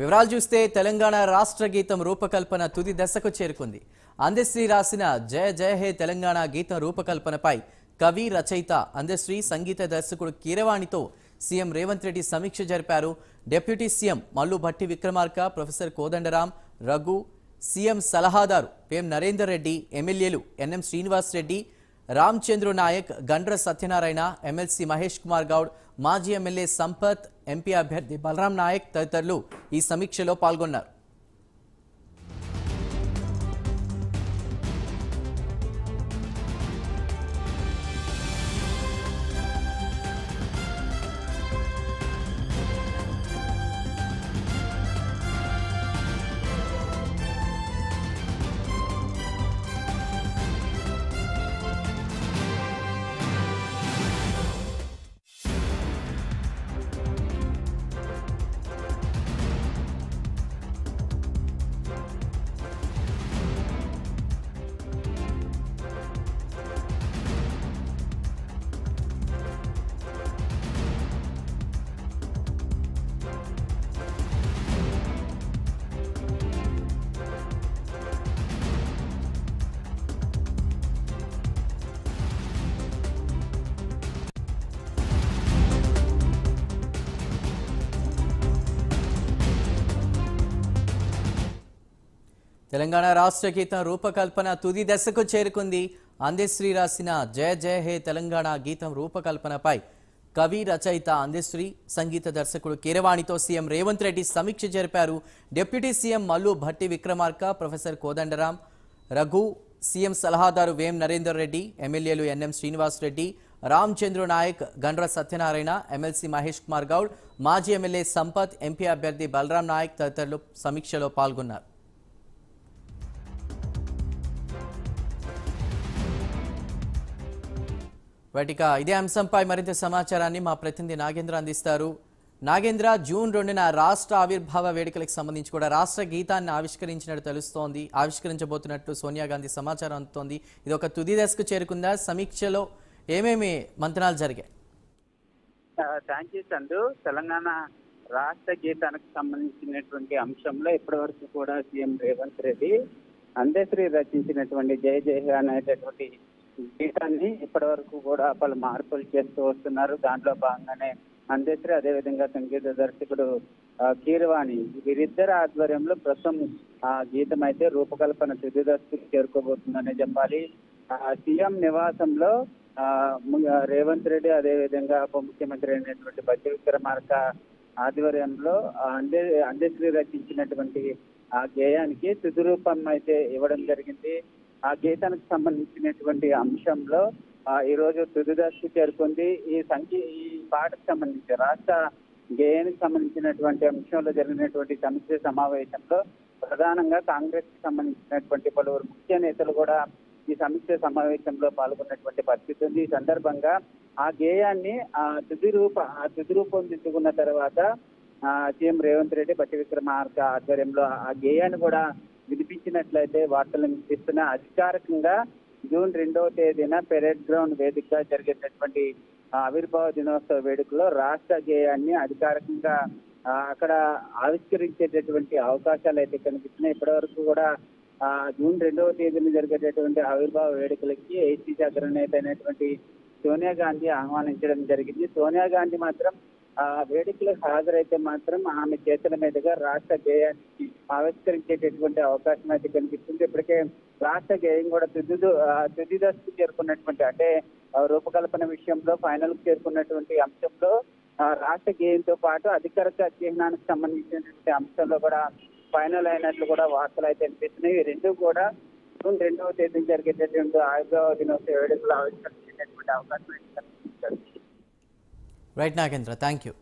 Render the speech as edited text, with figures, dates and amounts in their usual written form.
వివరాలు చూస్తే తెలంగాణ రాష్ట్ర గీతం రూపకల్పన తుది దశకు చేరుకుంది. అందశ్రీ రాసిన జయ జయ హే తెలంగాణ గీతం రూపకల్పనపై కవి రచయిత అందశ్రీ సంగీత దర్శకుడు కీరవాణితో సీఎం రేవంత్ రెడ్డి సమీక్ష జరిపారు. Deputy CM Mallu Bhatti Vikramarka, professor Kodandaram, Raghu, CM సలహాదారు వేం నరేందర్ రెడ్డి, ఎమ్మెల్యేలు ఎన్ఎం శ్రీనివాస్ రెడ్డి, రామచంద్ర నాయక్, గండ్ర సత్యనారాయణ, ఎమ్మెల్సీ మహేష్ కుమార్ గౌడ్, మాజీ ఎమ్మెల్యే సంపత్, ఎంపీ అభ్యర్థి బలరాం నాయక్ తదితరులు ఈ సమీక్షలో పాల్గొన్నారు. తెలంగాణ రాష్ట్ర గీతం రూపకల్పన తుది దశకు చేరుకుంది. అందశ్రీ రాసిన జయ జయ హే తెలంగాణ గీతం రూపకల్పనపై కవి రచయిత అందశ్రీ, సంగీత దర్శకుడు కీరవాణితో సీఎం రేవంత్ రెడ్డి సమీక్ష జరిపారు. Deputy CM Mallu Bhatti Vikramarka, professor Kodandaram, Raghu, CM సలహాదారు వేం నరేందర్ రెడ్డి, ఎమ్మెల్యేలు ఎన్ఎం శ్రీనివాస్ రెడ్డి, రామచంద్ర నాయక్, గండ్ర సత్యనారాయణ, ఎమ్మెల్సీ మహేష్ కుమార్ గౌడ్, మాజీ ఎమ్మెల్యే సంపత్, ఎంపీ అభ్యర్థి బలరాం నాయక్ తదితరులు సమీక్షలో పాల్గొన్నారు. వాటిక ఇదే అంశంపై మరింత సమాచారాన్ని మా ప్రతినిధి నాగేంద్ర అందిస్తారు. నాగేంద్ర, జూన్ 2న రాష్ట్ర ఆవిర్భావ వేడుకలకు సంబంధించి కూడా రాష్ట్ర గీతాన్ని ఆవిష్కరించినట్టు తెలుస్తోంది. ఆవిష్కరించబోతున్నట్టు సోనియా గాంధీ సమాచారం అందుతోంది. ఇది ఒక తుది దశకు చేరుకుందా? సమీక్షలో ఏమేమి మంతనాలు జరిగాయి? Thank you Chandu. తెలంగాణ రాష్ట్ర గీతానికి సంబంధించినటువంటి అంశంలో ఇప్పటివరకు కూడా సీఎం రేవంత్ రెడ్డి అందశ్రీ రచించినటువంటి జయ జయ అనేటటువంటి గీతాన్ని ఇప్పటి వరకు కూడా పలు మార్పులు చేస్తూ వస్తున్నారు. దాంట్లో భాగంగానే అందశ్రీ, అదేవిధంగా సంగీత దర్శకుడు కీరవాణి, వీరిద్దరి ఆధ్వర్యంలో ప్రస్తుతం ఆ గీతం అయితే రూపకల్పన తుది దశకు చేరుకోబోతుందనే చెప్పాలి. సీఎం నివాసంలో రేవంత్ రెడ్డి, అదేవిధంగా ఉప ముఖ్యమంత్రి అయినటువంటి భట్టి విక్రమార్క ఆధ్వర్యంలో అందశ్రీ రచించినటువంటి ఆ గేయానికి తుది రూపం అయితే ఇవ్వడం జరిగింది. ఆ గీతానికి సంబంధించినటువంటి అంశంలో ఈ రోజు తుది దశకు చేరుకుంది. ఈ పాటకు సంబంధించి రాష్ట్ర గేయానికి సంబంధించినటువంటి అంశంలో జరిగినటువంటి సమీక్ష సమావేశంలో ప్రధానంగా కాంగ్రెస్ కి సంబంధించినటువంటి పలువురు ముఖ్య నేతలు కూడా ఈ సమీక్ష సమావేశంలో పాల్గొన్నటువంటి పరిస్థితి ఉంది. ఈ సందర్భంగా ఆ గేయాన్ని తుది రూపొందించుకున్న తర్వాత సీఎం రేవంత్ రెడ్డి, భట్టి విక్రమార్క ఆధ్వర్యంలో ఆ గేయాన్ని కూడా వినిపించినట్లయితే వార్తలు వినిపిస్తున్న అధికారికంగా జూన్ 2వ తేదీన పెరేడ్ గ్రౌండ్ వేదికగా జరిగేటటువంటి ఆవిర్భావ దినోత్సవ వేడుకలో రాష్ట్ర గేయాన్ని అధికారికంగా అక్కడ ఆవిష్కరించేటటువంటి అవకాశాలు అయితే కనిపిస్తున్నాయి. ఇప్పటి వరకు కూడా జూన్ 2వ తేదీన జరిగేటటువంటి ఆవిర్భావ వేడుకలకి ఏసీసీ అగ్రనేత అయినటువంటి సోనియా గాంధీ ఆహ్వానించడం జరిగింది. సోనియా గాంధీ మాత్రం వేడుకలకు హాజరైతే మాత్రం ఆమె చేతుల మీదుగా రాష్ట్ర గేయాన్ని ఆవిష్కరించేటటువంటి అవకాశం అయితే కనిపిస్తుంది. ఇప్పటికే రాష్ట్ర గేయం కూడా తుది దశకు చేరుకున్నటువంటి, అంటే రూపకల్పన విషయంలో ఫైనల్ కు చేరుకున్నటువంటి అంశంలో రాష్ట్ర గేయంతో పాటు అధికారిక చిహ్నానికి సంబంధించినటువంటి అంశంలో కూడా ఫైనల్ అయినట్లు కూడా వార్తలు అయితే కనిపిస్తున్నాయి. ఈ రెండు కూడా జూన్ 2వ తేదీన జరిగేటటువంటి ఆవిర్భావ దినోత్సవ వేడుకలు ఆవిష్కరించేటటువంటి అవకాశం అయితే కనిపిస్తుంది. Right Nagendra, thank you.